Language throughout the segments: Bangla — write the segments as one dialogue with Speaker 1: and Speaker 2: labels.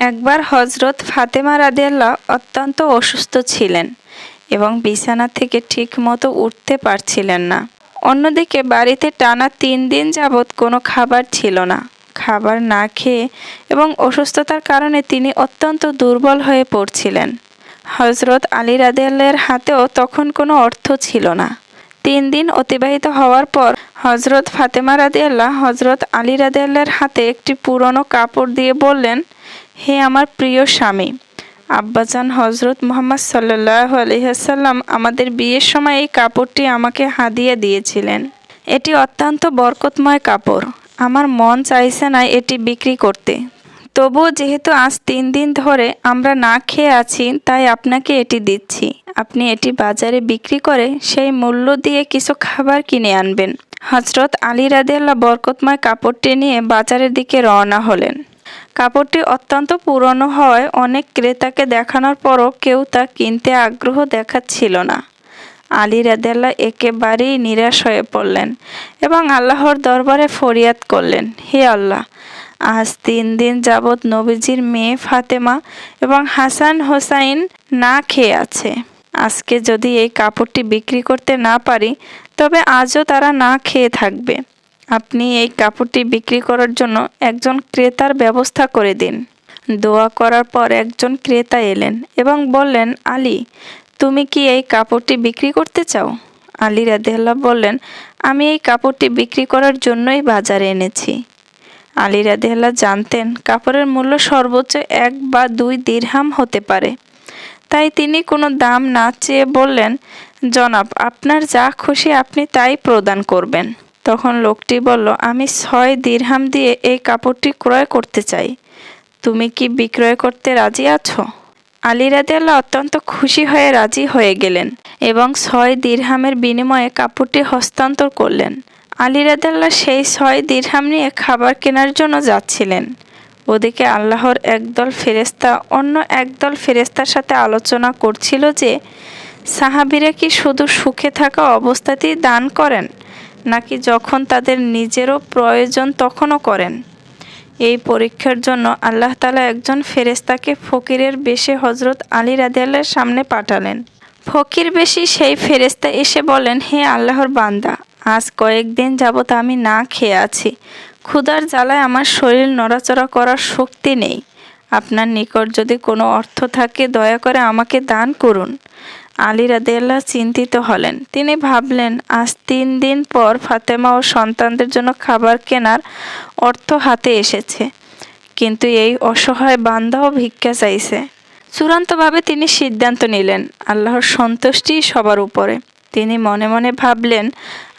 Speaker 1: একবার হজরত ফাতেমা রাদিয়াল্লাহ অত্যন্ত অসুস্থ ছিলেন এবং বিছানা থেকে ঠিকমতো উঠতে পারছিলেন না। অন্যদিকে বাড়িতে টানা ৩ দিন যাবৎ কোনো খাবার ছিল না। খাবার না খেয়ে এবং অসুস্থতার কারণে তিনি অত্যন্ত দুর্বল হয়ে পড়ছিলেন। হজরত আলী রাদিয়াল্লাহর হাতেও তখন কোনো অর্থ ছিল না। ৩ দিন অতিবাহিত হওয়ার পর হজরত ফাতেমা রাদিয়াল্লাহ হজরত আলী রাদিয়াল্লাহর হাতে একটি পুরনো কাপড় দিয়ে বললেন, হে আমার প্রিয় স্বামী, আব্বাজান হজরত মুহাম্মদ সাল্লাল্লাহু আলাইহি ওয়াসাল্লাম আমাদের বিয়ের সময় এই কাপড়টি আমাকে হাদিয়া দিয়েছিলেন। এটি অত্যন্ত বরকতময় কাপড়। আমার মন চাইছে না এটি বিক্রি করতে। তবুও যেহেতু আজ ৩ দিন ধরে আমরা না খেয়ে আছি, তাই আপনাকে এটি দিচ্ছি। আপনি এটি বাজারে বিক্রি করে সেই মূল্য দিয়ে কিছু খাবার কিনে আনবেন। হজরত আলী রাদিয়াল্লাহ বরকতময় কাপড়টি নিয়ে বাজারের দিকে রওনা হলেন। কাপড়টি অত্যন্ত পুরনো হওয়ায় অনেক ক্রেতাকে দেখানোর পরও কেউ তা কিনতে আগ্রহ দেখাচ্ছিল না। আলী রাদিয়াল্লাহ একেবারেই নিরাশ হয়ে পড়লেন এবং আল্লাহর দরবারে ফরিয়াদ করলেন, হে আল্লাহ, আজ ৩ দিন যাবৎ নবীজির মেয়ে ফাতেমা এবং হাসান হোসাইন না খেয়ে আছে। আজকে যদি এই কাপড়টি বিক্রি করতে না পারি, তবে আজও তারা না খেয়ে থাকবে। আপনি এই কাপড়টি বিক্রি করার জন্য একজন ক্রেতার ব্যবস্থা করে দিন। দোয়া করার পর একজন ক্রেতা এলেন এবং বললেন, আলী, তুমি কি এই কাপড়টি বিক্রি করতে চাও? আলী রাদিয়াল্লাহ বললেন, আমি এই কাপড়টি বিক্রি করার জন্যই বাজারে এনেছি। আলী রাদিয়াল্লাহ জানতেন কাপড়ের মূল্য সর্বোচ্চ 1 বা 2 দিরহাম হতে পারে। তাই তিনি কোনো দাম না চেয়ে বললেন, জনাব, আপনার যা খুশি আপনি তাই প্রদান করবেন। তখন লোকটি বলল, আমি 6 দিরহাম দিয়ে এই কাপড়টি ক্রয় করতে চাই। তুমি কি বিক্রয় করতে রাজি আছো? আলী রাদিয়াল্লাহ অত্যন্ত খুশি হয়ে রাজি হয়ে গেলেন এবং 6 দিরহামের বিনিময়ে কাপড়টি হস্তান্তর করলেন। আলী রাদিয়াল্লাহ সেই 6 দিরহাম নিয়ে খাবার কেনার জন্য যাচ্ছিলেন। ওদিকে আল্লাহর একদল ফেরেশতা অন্য একদল ফেরেশতার সাথে আলোচনা করছিল যে সাহাবীরা কি শুধু সুখে থাকা অবস্থাতেই দান করেন, নাকি যখন তাদের নিজেরও প্রয়োজন তখনও করেন। এই পরীক্ষার জন্য আল্লাহ তাআলা একজন ফেরেশতাকে ফকিরের বেশে হজরত আলী রাদিয়াল্লাহর সামনে পাঠালেন। ফকির বেশি সেই ফেরেশতা এসে বলেন, হে আল্লাহর বান্দা, আজ কয়েকদিন যাবৎ আমি না খেয়ে আছি। ক্ষুধার জ্বালায় আমার শরীর নড়াচড়া করার শক্তি নেই। আপনার নিকট যদি কোনো অর্থ থাকে দয়া করে আমাকে দান করুন। আলী রাদিয়াল্লাহ চিন্তিত হলেন। তিনি ভাবলেন, আজ 3 দিন পর ফাতেমা ও সন্তানদের জন্য খাবার কেনার অর্থ হাতে এসেছে, কিন্তু এই অসহায় বান্দাও ভিক্ষা চাইছে। চূড়ান্তভাবে তিনি সিদ্ধান্ত নিলেন, আল্লাহর সন্তুষ্টি সবার উপরে। তিনি মনে মনে ভাবলেন,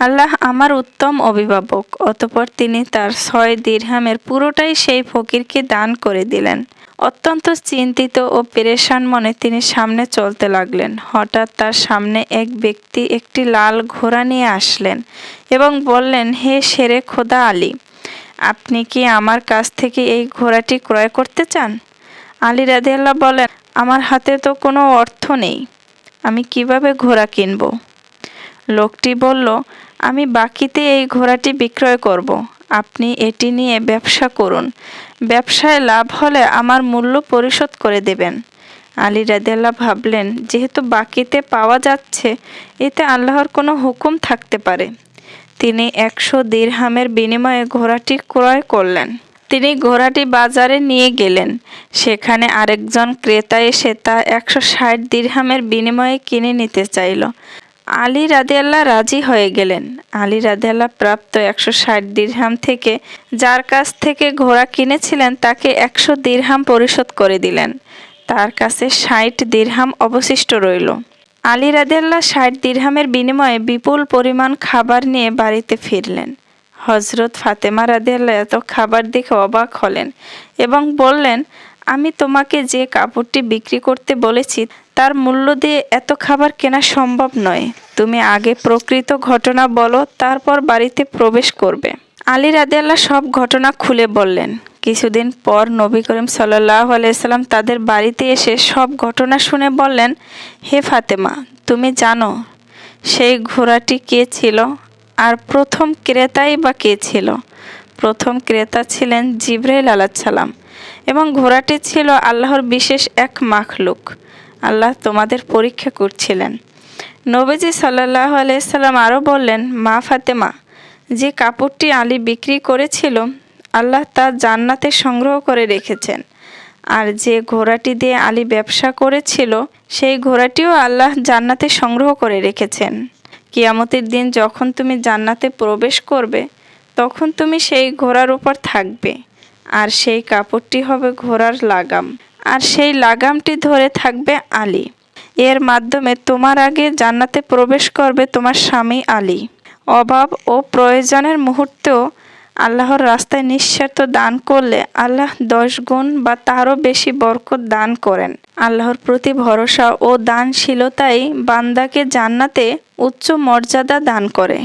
Speaker 1: আল্লাহ আমার উত্তম অভিভাবক। অতঃপর তিনি তার 6 দিরহামের পুরোটাই সেই ফকিরকে দান করে দিলেন। অত্যন্ত চিন্তিত ও পেরেশান মনে তিনি সামনে চলতে লাগলেন। হঠাৎ তার সামনে এক ব্যক্তি একটি লাল ঘোড়া নিয়ে আসলেন এবং বললেন, হে শেরে খোদা আলী, আপনি কি আমার কাছ থেকে এই ঘোড়াটি ক্রয় করতে চান? আলী রাদিয়াল্লাহ বলেন, আমার হাতে তো কোনো অর্থ নেই, আমি কিভাবে ঘোড়া কিনব? লোকটি বলল, আমি বাকিতে এই ঘোড়াটি বিক্রয় করব। আপনি এটি নিয়ে ব্যবসা করুন। ব্যবসায় লাভ হলে আমার মূল্য পরিশোধ করে দেবেন। আলী রাদিয়াল্লাহ ভাবলেন, যেহেতু বাকিতে পাওয়া যাচ্ছে, এতে আল্লাহর কোনো হুকুম থাকতে পারে। তিনি 100 দিরহামের বিনিময়ে ঘোড়াটি ক্রয় করলেন। তিনি ঘোড়াটি বাজারে নিয়ে গেলেন। সেখানে আরেকজন ক্রেতা এসে তা 160 দিরহামের বিনিময়ে কিনে নিতে চাইল। আলী রাদিয়াল্লাহ রাজি হয়ে গেলেন। আলী রাদিয়াল্লাহ প্রাপ্ত 160 দিরহাম থেকে যার কাছ থেকে ঘোড়া কিনেছিলেন তাকে 100 দিরহাম পরিশোধ করে দিলেন। তার কাছে 60 দিরহাম অবশিষ্ট রইল। আলী রাদিয়াল্লাহ 60 দিরহামের বিনিময়ে বিপুল পরিমাণ খাবার নিয়ে বাড়িতে ফিরলেন। হজরত ফাতেমা রাদিয়াল্লাহ এত খাবার দেখে অবাক হলেন এবং বললেন, আমি তোমাকে যে কাপড়টি বিক্রি করতে বলেছি তার মূল্য দিয়ে এত খাবার কেনা সম্ভব নয়। তুমি আগে প্রকৃত ঘটনা বলো, তারপর বাড়িতে প্রবেশ করবে। আলী রাদিয়াল্লাহ সব ঘটনা খুলে বললেন। কিছুদিন পর নবী করিম সাল্লাল্লাহু আলাইহি সাল্লাম তাদের বাড়িতে এসে সব ঘটনা শুনে বললেন, হে ফাতেমা, তুমি জানো সেই ঘোড়াটি কে ছিল? আর প্রথম ক্রেতাই বা কে ছিল? প্রথম ক্রেতা ছিলেন জিবরাইল আলাইহিস সালাম এবং ঘোড়াটি ছিল আল্লাহর বিশেষ এক মাখলুক। আল্লাহ তোমাদের পরীক্ষা করছিলেন। নবীজি সাল্লাল্লাহু আলাইহি সাল্লাম আরও বললেন, মা ফাতেমা, যে কাপড়টি আলী বিক্রি করেছিল আল্লাহ তা জান্নাতে সংগ্রহ করে রেখেছেন। আর যে ঘোড়াটি দিয়ে আলী ব্যবসা করেছিল সেই ঘোড়াটিও আল্লাহ জান্নাতে সংগ্রহ করে রেখেছেন। কিয়ামতের দিন যখন তুমি জান্নাতে প্রবেশ করবে তখন তুমি সেই ঘোড়ার উপর থাকবে, আর সেই কাপড়টি হবে ঘোড়ার লাগাম, আর সেই লাগামটি ধরে থাকবে আলী। এর মাধ্যমে তোমার আগে জান্নাতে প্রবেশ করবে তোমার স্বামী আলী। অভাব ও প্রয়োজনের মুহূর্তেও আল্লাহর রাস্তায় নিঃস্বার্থ দান করলে আল্লাহ 10 গুণ বা তারও বেশি বরকত দান করেন। আল্লাহর প্রতি ভরসা ও দানশীলতাই বান্দাকে জান্নাতে উচ্চ মর্যাদা দান করে।